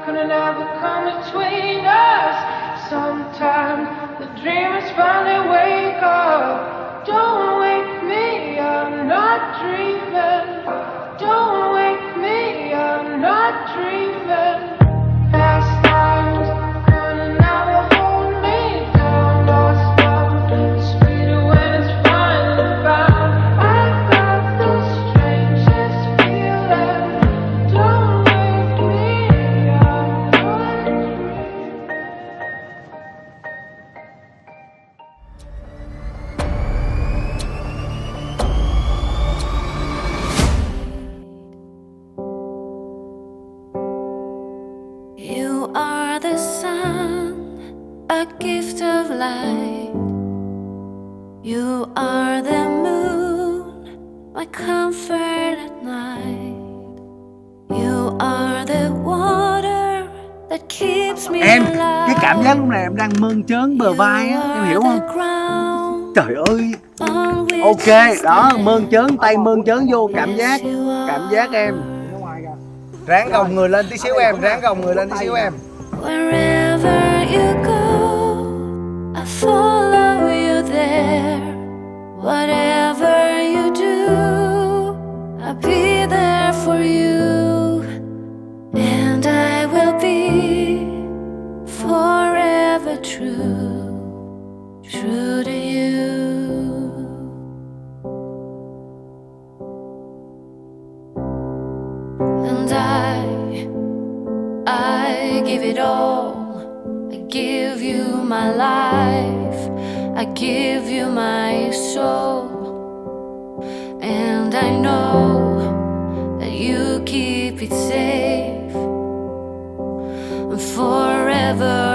couldn't ever come between us. Sometimes the dreamers finally wake up. Don't wake me, I'm not dreaming. Don't wake me, I'm not dreaming. Past times couldn't ever hold me down. Lost love, sweeter when it's finally found. I got the strangest feeling. Don't wake me, I'm not dreaming. You are the sun, a gift of light. You are the moon, my comfort at night. You are the water that keeps me Em, alive. cái cảm giác lúc này em đang mơn trớn bờ vai á, em hiểu không? Trời ơi. Ok, đó, mơn trớn tay, mơn trớn vô cảm giác em. Ráng gồng người lên tí xíu em, ráng gồng người lên tí xíu em. Wherever you go, I follow you there. Whatever you do, I'll be there for you. And I will be forever true, true to you. And I give it all. I give you my life. I give you my soul. And I know that you keep it safe. Forever